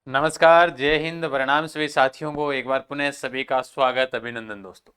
नमस्कार, जय हिंद। प्रणाम सभी साथियों को एक बार पुनः सभी का स्वागत, अभिनंदन दोस्तों।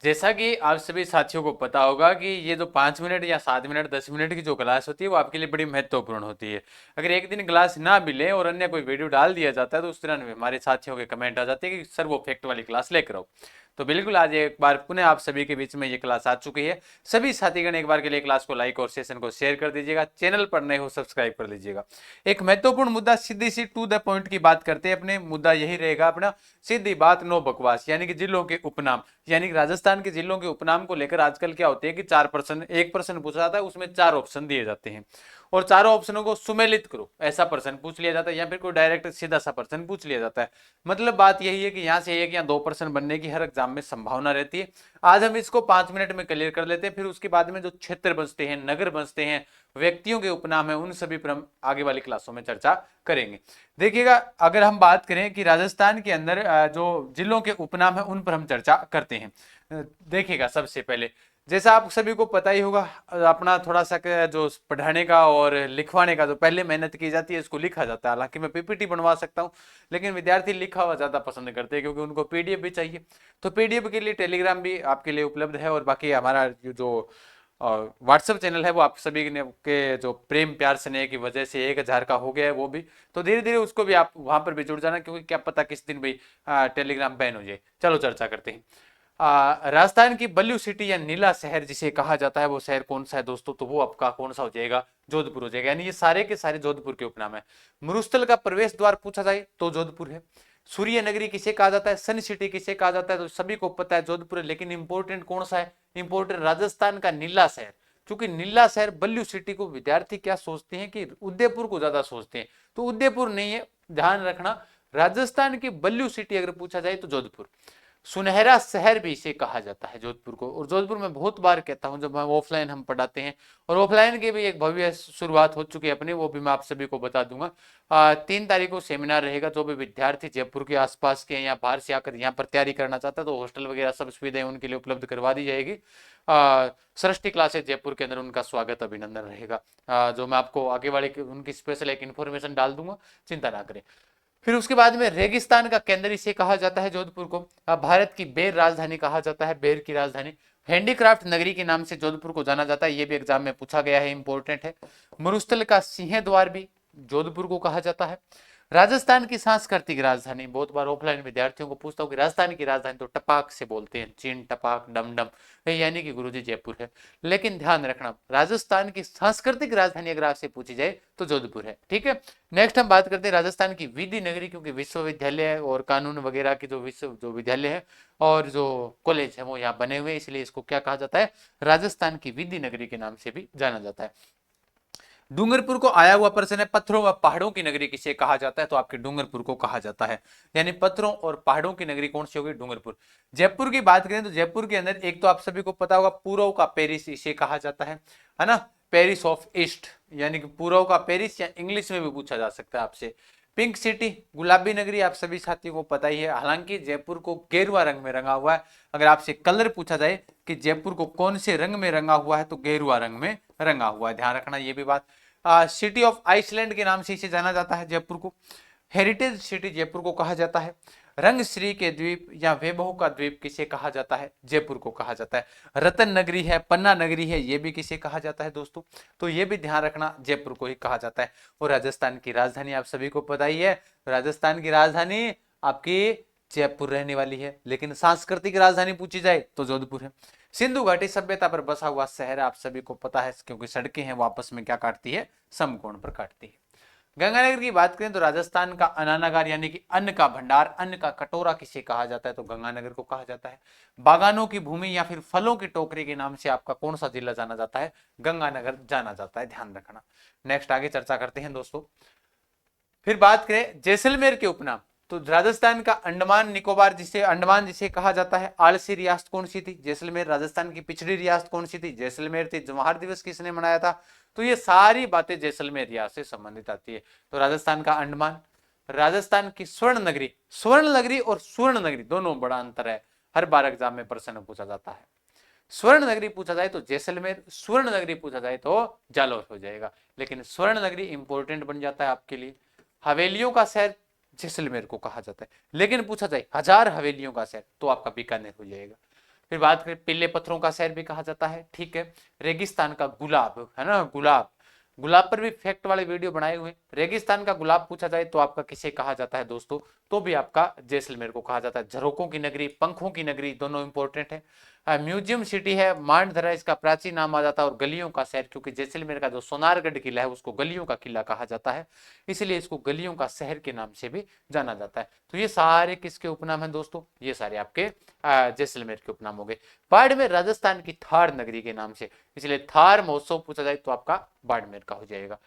जैसा कि आप सभी साथियों को पता होगा कि ये जो 5 मिनट या 7 मिनट 10 मिनट की जो क्लास होती है वो आपके लिए बड़ी महत्वपूर्ण होती है। अगर एक दिन क्लास ना मिले और अन्य कोई वीडियो डाल दिया जाता है तो उस तरह हमारे साथियों के कमेंट आ जाते हैं कि सर वो फैक्ट वाली क्लास लेकर आओ। तो बिल्कुल आज एक बार पुनः आप सभी के बीच में ये क्लास आ चुकी है। सभी साथीगण एक बार के लिए क्लास को लाइक और सेशन को शेयर कर दीजिएगा। चैनल पर नए हो सब्सक्राइब कर लीजिएगा। एक महत्वपूर्ण मुद्दा, सीधी सी टू द पॉइंट की बात करते हैं। अपने मुद्दा यही रहेगा अपना, सीधी बात नो बकवास, यानी कि जिलों के उपनाम। यानी कि राजस्थान के जिलों के उपनाम को लेकर आजकल क्या होते हैं कि 4 प्रश्न, एक प्रश्न पूछा जाता है, उसमें 4 ऑप्शन दिए जाते हैं और चारों ऑप्शनों को सुमेलित करो, ऐसा प्रश्न पूछ लिया जाता है या फिर कोई डायरेक्ट सीधा सा प्रश्न पूछ लिया जाता है। मतलब बात यही है कि यहाँ से एक या दो प्रश्न बनने की हर एग्जाम में संभावना रहती है। आज हम इसको 5 मिनट में क्लियर कर लेते हैं, फिर उसके बाद में जो क्षेत्र बचते हैं, नगर बचते हैं, व्यक्तियों के उपनाम है, उन सभी पर हम आगे वाली क्लासों में चर्चा करेंगे। देखिएगा, अगर हम बात करें कि राजस्थान के अंदर जो जिलों के उपनाम है उन पर हम चर्चा करते हैं। देखिएगा, सबसे पहले जैसा आप सभी को पता ही होगा, अपना थोड़ा सा जो पढ़ाने का और लिखवाने का जो पहले मेहनत की जाती है इसको लिखा जाता है। हालांकि मैं पीपीटी बनवा सकता हूं, लेकिन विद्यार्थी लिखा हुआ ज्यादा पसंद करते हैं क्योंकि उनको पीडीएफ भी चाहिए। तो पीडीएफ के लिए टेलीग्राम भी आपके लिए उपलब्ध है और बाकी हमारा जो व्हाट्सएप चैनल है वो आप सभी के जो प्रेम प्यार स्नेह की वजह से 1000 का हो गया है वो भी। तो धीरे धीरे उसको भी आप वहां पर भी जुड़ जाना, क्योंकि क्या पता किस दिन भाई टेलीग्राम बैन हो जाए। चलो चर्चा करते हैं। राजस्थान की बल्लू सिटी या नीला शहर जिसे कहा जाता है वो शहर कौन सा है दोस्तों? तो वो आपका कौन सा हो जाएगा? जोधपुर हो जाएगा। यानी ये सारे के सारे जोधपुर के उपनाम है। मरुस्थल का प्रवेश द्वार पूछा जाए तो जोधपुर है। सूर्य नगरी किसे कहा जाता है? सन सिटी किसे कहा जाता है? तो सभी को पता है जोधपुर है, लेकिन इंपोर्टेंट कौन सा है? इंपोर्टेंट राजस्थान का नीला शहर। क्योंकि नीला शहर बल्लू सिटी को विद्यार्थी क्या सोचते हैं कि उदयपुर को ज्यादा सोचते हैं, तो उदयपुर नहीं है, ध्यान रखना। राजस्थान की बल्लू सिटी अगर पूछा जाए तो जोधपुर। सुनहरा शहर भी इसे कहा जाता है जोधपुर को। और जोधपुर में बहुत बार कहता हूं जब हम ऑफलाइन हम पढ़ाते हैं, और ऑफलाइन की भी एक भव्य शुरुआत हो चुकी है अपनी, वो भी मैं आप सभी को बता दूंगा। 3 तारीख को सेमिनार रहेगा। जो भी विद्यार्थी जयपुर के आसपास के या बाहर से आकर यहाँ पर तैयारी करना चाहता है तो हॉस्टल वगैरह सब सुविधाएं उनके लिए उपलब्ध करवा दी जाएगी। सृष्टि क्लासेज जयपुर के अंदर उनका स्वागत अभिनंदन रहेगा। जो मैं आपको आगे वाले उनकी स्पेशल एक इन्फॉर्मेशन डाल दूंगा, चिंता ना करें। फिर उसके बाद में रेगिस्तान का केंद्र इसे कहा जाता है जोधपुर को। भारत की बेर राजधानी कहा जाता है, बेर की राजधानी। हैंडीक्राफ्ट नगरी के नाम से जोधपुर को जाना जाता है, ये भी एग्जाम में पूछा गया है, इंपॉर्टेंट है। मरुस्थल का सिंह द्वार भी जोधपुर को कहा जाता है। राजस्थान की सांस्कृतिक राजधानी, बहुत बार ऑफलाइन विद्यार्थियों को पूछता हूँ कि राजस्थान की राजधानी, तो टपाक से बोलते हैं, चीन टपाक डम डम, यानी कि गुरुजी जयपुर है। लेकिन ध्यान रखना, राजस्थान की सांस्कृतिक राजधानी अगर आपसे पूछी जाए तो जोधपुर है। ठीक है। नेक्स्ट हम बात करते हैं राजस्थान की विधि नगरी, क्योंकि विश्वविद्यालय और कानून वगैरह की जो विद्यालय है और जो कॉलेज है वो यहाँ बने हुए, इसलिए इसको क्या कहा जाता है? राजस्थान की विधि नगरी के नाम से भी जाना जाता है। डूंगरपुर को आया हुआ प्रश्न है, पत्थरों व पहाड़ों की नगरी किसे कहा जाता है? तो आपके डूंगरपुर को कहा जाता है। यानी पत्थरों और पहाड़ों की नगरी कौन सी होगी? डूंगरपुर। जयपुर की बात करें तो जयपुर के अंदर एक तो आप सभी को पता होगा, पूर्व का पेरिस इसे कहा जाता है ना, पेरिस ऑफ ईस्ट, यानी कि पूर्व का पेरिस, या इंग्लिश में भी पूछा जा सकता है आपसे। पिंक सिटी, गुलाबी नगरी, आप सभी साथियों को पता ही है। हालांकि जयपुर को गेरुआ रंग में रंगा हुआ है। अगर आपसे कलर पूछा जाए कि जयपुर को कौन से रंग में रंगा हुआ है, तो गेरुआ रंग में रंगा हुआ है, ध्यान रखना ये भी बात। सिटी ऑफ आइसलैंड के नाम से इसे जाना जाता है जयपुर को। हेरिटेज सिटी जयपुर को कहा जाता है। रंग श्री के द्वीप या वैभव का द्वीप किसे कहा जाता है? जयपुर को कहा जाता है। रतन नगरी है, पन्ना नगरी है, ये भी किसे कहा जाता है दोस्तों? तो ये भी ध्यान रखना, जयपुर को ही कहा जाता है। और राजस्थान की राजधानी आप सभी को पता ही है, राजस्थान की राजधानी आपकी जयपुर रहने वाली है। लेकिन सांस्कृतिक राजधानी पूछी जाए तो जोधपुर है। सिंधु घाटी सभ्यता पर बसा हुआ शहर आप सभी को पता है, क्योंकि सड़कें हैं वो आपस में क्या काटती है? समकोण पर काटती है। गंगानगर की बात करें तो राजस्थान का अन्नागार, यानी कि अन्न का भंडार, अन्न का कटोरा किसे कहा जाता है? तो गंगानगर को कहा जाता है। बागानों की भूमि या फिर फलों की टोकरी के नाम से आपका कौन सा जिला जाना जाता है? गंगानगर जाना जाता है, ध्यान रखना। नेक्स्ट आगे चर्चा करते हैं दोस्तों। फिर बात करें जैसलमेर के उपनाम, तो राजस्थान का अंडमान जिसे कहा जाता है। आलसी रियासत कौन सी थी? जैसलमेर। राजस्थान की पिछड़ी रियासत कौन सी थी? जैसलमेर थी। जवाहर दिवस किसने मनाया था? तो ये सारी बातें जैसलमेर रियासत से संबंधित आती है। तो राजस्थान का अंडमान। राजस्थान की स्वर्ण नगरी और सुवर्ण नगरी दोनों बड़ा अंतर है, हर बार एग्जाम में प्रश्न पूछा जाता है। स्वर्ण नगरी पूछा जाए तो जैसलमेर, स्वर्ण नगरी पूछा जाए तो जालौर हो जाएगा। लेकिन स्वर्ण नगरी इंपॉर्टेंट बन जाता है आपके लिए। हवेलियों का शहर जैसलमेर को कहा जाता है। लेकिन पूछा जाए 1000 हवेलियों का शहर तो आपका बीकानेर हो जाएगा। फिर बात करें पीले पत्थरों का शहर भी कहा जाता है, ठीक है। रेगिस्तान का गुलाब, है ना, गुलाब, गुलाब पर भी फैक्ट वाले वीडियो बनाए हुए। रेगिस्तान का गुलाब पूछा जाए तो आपका किसे कहा जाता है दोस्तों, तो भी आपका जैसलमेर को कहा जाता है। झरोकों की नगरी, पंखों की नगरी, दोनों इंपॉर्टेंट है। म्यूजियम सिटी है, मांडधरा इसका प्राचीन नाम आ जाता है, और गलियों का शहर, क्योंकि जैसलमेर का जो सोनारगढ़ किला है उसको गलियों का किला कहा जाता है, इसलिए इसको गलियों का शहर के नाम से भी जाना जाता है। तो ये सारे किसके उपनाम हैं दोस्तों, ये सारे आपके जैसलमेर के उपनाम हो गए। बाड़मेर राजस्थान की थार नगरी के नाम से, इसलिए थार महोत्सव पूछा जाए तो आपका बाड़मेर का हो जाएगा।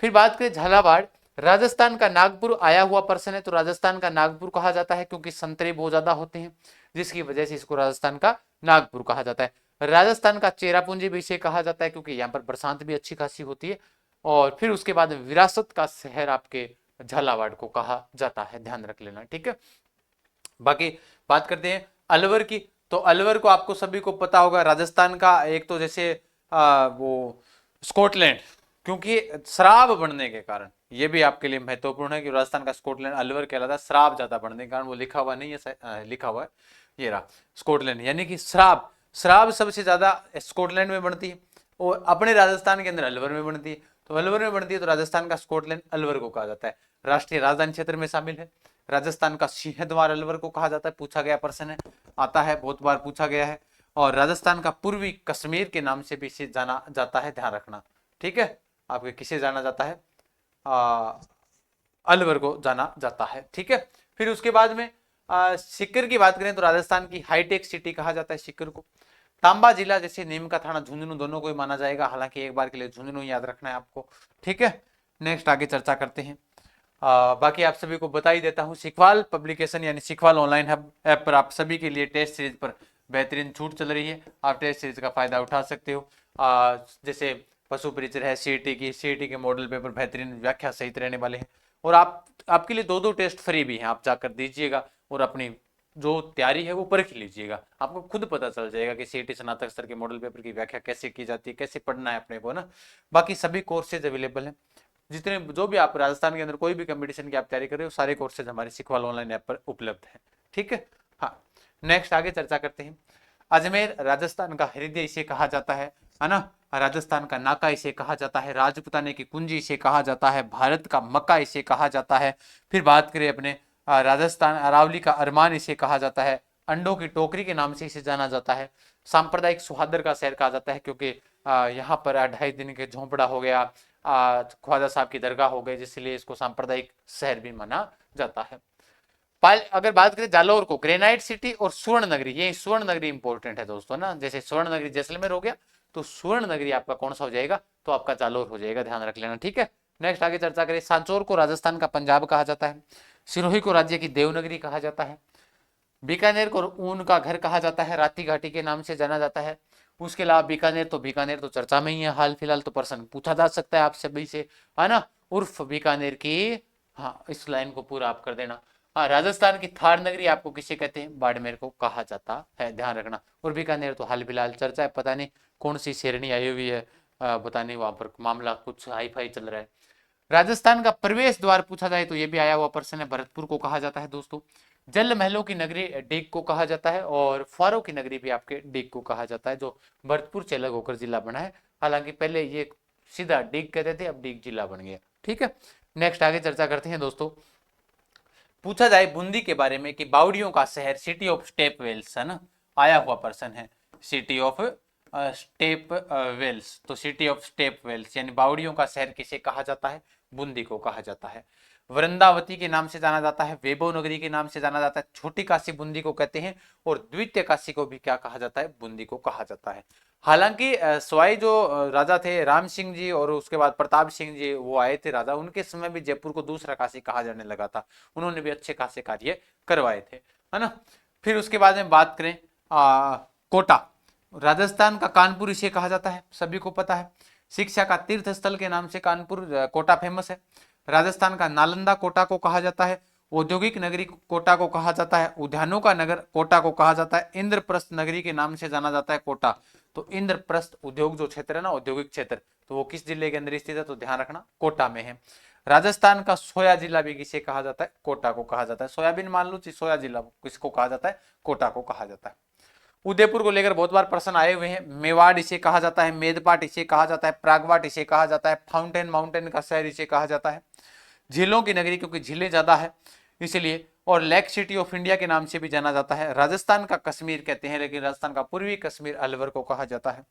फिर बात करें झालावाड़, राजस्थान का नागपुर आया हुआ पर्सन है, तो राजस्थान का नागपुर कहा जाता है क्योंकि संतरे बहुत ज्यादा होते हैं, जिसकी वजह से इसको राजस्थान का नागपुर कहा जाता है। राजस्थान का चेरापूंजी भी इसे कहा जाता है क्योंकि यहाँ पर बरसात भी अच्छी खासी होती है। और फिर उसके बाद विरासत का शहर आपके झालावाड़ को कहा जाता है, ध्यान रख लेना, ठीक है। बाकी बात करते हैं अलवर की, तो अलवर को आपको सभी को पता होगा, राजस्थान का एक तो जैसे वो स्कॉटलैंड, क्योंकि शराब बढ़ने के कारण, ये भी आपके लिए महत्वपूर्ण है कि राजस्थान का स्कॉटलैंड अलवर कहलाता है, शराब ज्यादा बढ़ने के कारण, वो लिखा हुआ नहीं है, लिखा हुआ है ये रहा स्कॉटलैंड, यानी कि शराब, शराब सबसे ज्यादा स्कॉटलैंड में बनती है, और अपने राजस्थान के अंदर अलवर में बनती है। तो अलवर में बनती है तो राजस्थान का स्कॉटलैंड अलवर को कहा जाता है। राष्ट्रीय राजधानी क्षेत्र में शामिल है। राजस्थान का सिंहद्वार अलवर को कहा जाता है, पूछा गया प्रश्न है, आता है, बहुत बार पूछा गया है। और राजस्थान का पूर्वी कश्मीर के नाम से भी इसे जाना जाता है, ध्यान रखना, ठीक है। आपके किसे जाना जाता है, अलवर को जाना जाता है, ठीक है। फिर उसके बाद में सीकर की बात करें तो राजस्थान की हाईटेक सिटी कहा जाता है सीकर को। तांबा जिला जैसे नीम का थाना, झुंझुनू, दोनों को ही माना जाएगा, हालांकि एक बार के लिए झुंझुनू याद रखना है आपको, ठीक है। नेक्स्ट आगे चर्चा करते हैं। बाकी आप सभी को बता ही देता हूँ, सिखवाल पब्लिकेशन यानी सिखवाल ऑनलाइन हब ऐप पर आप सभी के लिए टेस्ट सीरीज पर बेहतरीन छूट चल रही है, आप टेस्ट सीरीज का फायदा उठा सकते हो। जैसे पशु परिचय है, सीईटी के मॉडल पेपर बेहतरीन व्याख्या सहित रहने वाले हैं, और आपके लिए 2-2 टेस्ट फ्री भी हैं, आप जाकर दीजिएगा और अपनी जो तैयारी है वो परख लीजिएगा, आपको खुद पता चल जाएगा कि सीईटी स्नातक स्तर के मॉडल पेपर की व्याख्या कैसे की जाती है, कैसे पढ़ना है अपने को ना। बाकी सभी कोर्सेज अवेलेबल हैं, जितने जो भी आप राजस्थान के अंदर कोई भी कंपटीशन की आप तैयारी कर रहे हो, सारे कोर्सेज हमारे सिखवाल ऑनलाइन ऐप पर उपलब्ध है, ठीक है। हाँ, नेक्स्ट आगे चर्चा करते हैं। अजमेर राजस्थान का हृदय इसे कहा जाता है ना, राजस्थान का नाका इसे कहा जाता है, राजपुताने की कुंजी इसे कहा जाता है, भारत का मक्का इसे कहा जाता है। फिर बात करें अपने राजस्थान अरावली का अरमान इसे कहा जाता है, अंडों की टोकरी के नाम से इसे जाना जाता है, सांप्रदायिक सुहादर का शहर कहा जाता है क्योंकि यहाँ पर 2.5 दिन के झोंपड़ा हो गया, ख्वाजा साहब की दरगाह हो गई, जिसलिए इसको सांप्रदायिक शहर भी माना जाता है। अगर बात करें जालौर को, ग्रेनाइट सिटी और स्वर्ण नगरी, ये स्वर्ण नगरी इंपॉर्टेंट है दोस्तों ना, जैसे स्वर्ण नगरी जैसलमेर हो गया, तो स्वर्ण नगरी आपका कौन सा हो जाएगा, तो आपका जालौर हो जाएगा, ध्यान रख लेना, ठीक है। नेक्स्ट आगे चर्चा करें, सांचौर को राजस्थान का पंजाब कहा जाता है, सिरोही को राज्य की देवनगरी कहा जाता है, बीकानेर को ऊन का घर कहा जाता है, राती घाटी के नाम से जाना जाता है। उसके अलावा बीकानेर तो चर्चा में ही है हाल फिलहाल, तो प्रश्न पूछा जा सकता है आप सभी से, है ना, उर्फ बीकानेर की, हाँ इस लाइन को पूरा आप कर देना। हाँ, राजस्थान की थार नगरी आपको किसे कहते हैं, बाड़मेर को कहा जाता है, ध्यान रखना। और बीकानेर तो हाल फिलहाल चर्चा है, पता नहीं कौन सी शेरनी आई हुई है, पता नहीं वहां पर मामला कुछ हाई फाई चल रहा है। राजस्थान का प्रवेश द्वार पूछा जाए तो ये भी आया हुआ प्रश्न है, भरतपुर को कहा जाता है दोस्तों। जल महलों की नगरी डीग को कहा जाता है, और फुहारों की नगरी भी आपके डीग को कहा जाता है, जो भरतपुर से अलग होकर जिला बना है, हालांकि पहले ये सीधा डीग कहते थे, अब डीग जिला बन गया, ठीक है। नेक्स्ट आगे चर्चा करते हैं दोस्तों। पूछा जाए बूंदी के बारे में कि बावड़ियों का शहर, सिटी ऑफ स्टेप वेल्स, है ना, आया हुआ पर्सन है, सिटी ऑफ स्टेप वेल्स, तो सिटी ऑफ स्टेप वेल्स यानी बावड़ियों का शहर किसे कहा जाता है, बूंदी को कहा जाता है। वृंदावती के नाम से जाना जाता है, वैभव नगरी के नाम से जाना जाता है, छोटी काशी बूंदी को कहते हैं, और द्वितीय काशी को भी क्या कहा जाता है, बूंदी को कहा जाता है। हालांकि सवाई जो राजा थे राम सिंह जी और उसके बाद प्रताप सिंह जी वो आए थे राजा, उनके समय भी जयपुर को दूसरा काशी कहा जाने लगा था, उन्होंने भी अच्छे खासे कार्य करवाए थे, है ना। फिर उसके बाद में बात करें कोटा, राजस्थान का कानपुर इसे कहा जाता है, सभी को पता है, शिक्षा का तीर्थ स्थल के नाम से कानपुर कोटा फेमस है। राजस्थान का नालंदा कोटा को कहा जाता है, औद्योगिक नगरी कोटा को कहा जाता है, उद्यानों का नगर कोटा को कहा जाता है, इंद्रप्रस्थ नगरी के नाम से जाना जाता है कोटा, तो इंद्रप्रस्थ उद्योग जो क्षेत्र है ना, औद्योगिक क्षेत्र, तो वो किस जिले के अंदर स्थित है, तो ध्यान रखना कोटा में है। राजस्थान का सोया जिला भी किसे कहा जाता है? कोटा को कहा जाता है। सोयाबीन मान लो, सोया जिला किसको कहा जाता है? कोटा को कहा जाता है। उदयपुर को लेकर बहुत बार प्रश्न आए हुए हैं। मेवाड़ इसे कहा जाता है, मेदपाट इसे कहा जाता है, प्रागवाट इसे कहा जाता है, फाउंटेन माउंटेन का शहर इसे कहा जाता है, झीलों की नगरी क्योंकि झीलें ज्यादा है इसलिए, और लेक सिटी ऑफ इंडिया के नाम से भी जाना जाता है। राजस्थान का कश्मीर कहते हैं, लेकिन राजस्थान का पूर्वी कश्मीर अलवर को कहा जाता है।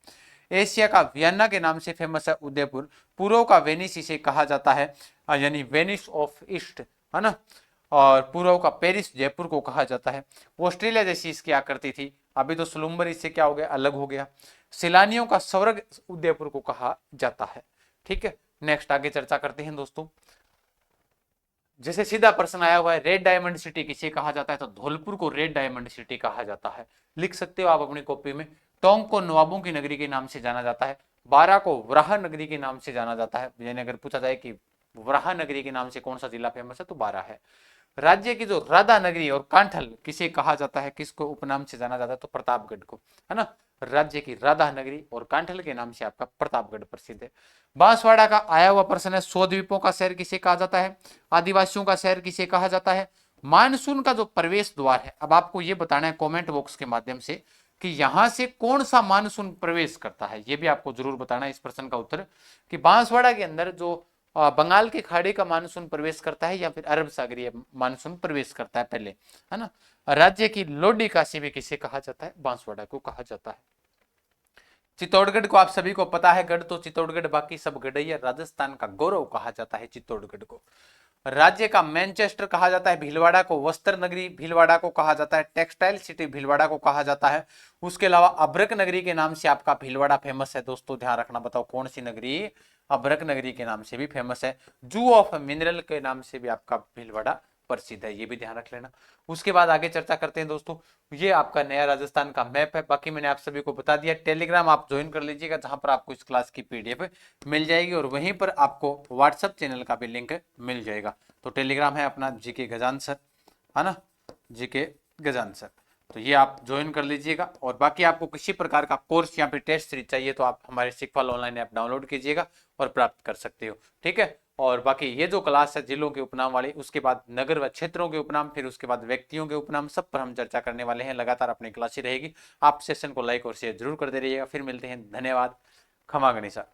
एशिया का वियन्ना के नाम से फेमस है उदयपुर। पूर्व का वेनिस इसे कहा जाता है, यानी वेनिस ऑफ ईस्ट, है ना। और पूर्व का पेरिस जयपुर को कहा जाता है। ऑस्ट्रेलिया जैसी इसकी आकृति थी, अभी तो सुलुम्बर इससे क्या हो गया? अलग हो गया। सैलानियों का स्वर्ग उदयपुर को कहा जाता है। ठीक है, नेक्स्ट आगे चर्चा करते हैं दोस्तों। जैसे सीधा प्रश्न आया हुआ है, रेड डायमंड सिटी किसे कहा जाता है? तो धौलपुर को रेड डायमंड सिटी कहा जाता है। लिख सकते हो आप अपनी कॉपी में। टोंक को नवाबों की नगरी के नाम से जाना जाता है। बारा को वराह नगरी के नाम से जाना जाता है, यानी अगर पूछा जाए कि वराह नगरी के नाम से कौन सा जिला फेमस है, तो बारा है। राज्य की जो राधा नगरी और कांठल किसे कहा जाता है, किसको उपनाम से जाना जाता है? तो प्रतापगढ़ को, है ना। राज्य की राधा नगरी और कांठल के नाम से आपका प्रतापगढ़ प्रसिद्ध है। बांसवाड़ा का आया हुआ प्रश्न है, 100 द्वीपों का शहर किसे कहा जाता है? आदिवासियों का शहर किसे कहा जाता है? मानसून का जो प्रवेश द्वार है, अब आपको ये बताना है कमेंट बॉक्स के माध्यम से कि यहां से कौन सा मानसून प्रवेश करता है, ये भी आपको जरूर बताना है इस प्रश्न का उत्तर, कि बांसवाड़ा के अंदर जो बंगाल के खाड़ी का मानसून प्रवेश करता है या फिर अरब सागरीय मानसून प्रवेश करता है पहले, है ना। राज्य की लोडी काशी भी किसे कहा जाता है? बांसवाड़ा को कहा जाता है। चित्तौड़गढ़ को आप सभी को पता है, गढ़ तो चित्तौड़गढ़ बाकी सब गढ़ैया, राजस्थान का गौरव कहा जाता है चित्तौड़गढ़ को। राज्य का मैनचेस्टर कहा जाता है भीलवाड़ा को, वस्त्र नगरी भीलवाड़ा को कहा जाता है, टेक्सटाइल सिटी भीलवाड़ा को कहा जाता है। उसके अलावा अभ्रक नगरी के नाम से आपका भीलवाड़ा फेमस है दोस्तों, ध्यान रखना। बताओ कौन सी नगरी? अभ्रक नगरी के नाम से भी फेमस है। जू ऑफ मिनरल के नाम से भी आपका भीलवाड़ा प्रसिद्ध है, ये भी ध्यान रख लेना। उसके बाद आगे चर्चा करते हैं दोस्तों। ये आपका नया राजस्थान का मैप है, बाकी मैंने आप सभी को बता दिया। टेलीग्राम आप ज्वाइन कर लीजिएगा, जहां पर आपको इस क्लास की पीडीएफ मिल जाएगी, और वहीं पर आपको व्हाट्सएप चैनल का भी लिंक मिल जाएगा। तो टेलीग्राम है अपना जीके गजान सर, है ना, जीके गजान सर, तो ये आप ज्वाइन कर लीजिएगा। और बाकी आपको किसी प्रकार का कोर्स या फिर टेस्ट सीरीज चाहिए तो आप हमारे शिक्षाफल ऑनलाइन ऐप डाउनलोड कीजिएगा और प्राप्त कर सकते हो। ठीक है, और बाकी ये जो क्लास है जिलों के उपनाम वाली, उसके बाद नगर व क्षेत्रों के उपनाम, फिर उसके बाद व्यक्तियों के उपनाम, सब पर हम चर्चा करने वाले हैं। लगातार अपनी क्लास ही रहेगी। आप सेशन को लाइक और शेयर जरूर कर दे रहिएगा। फिर मिलते हैं, धन्यवाद। खमा गणिसा।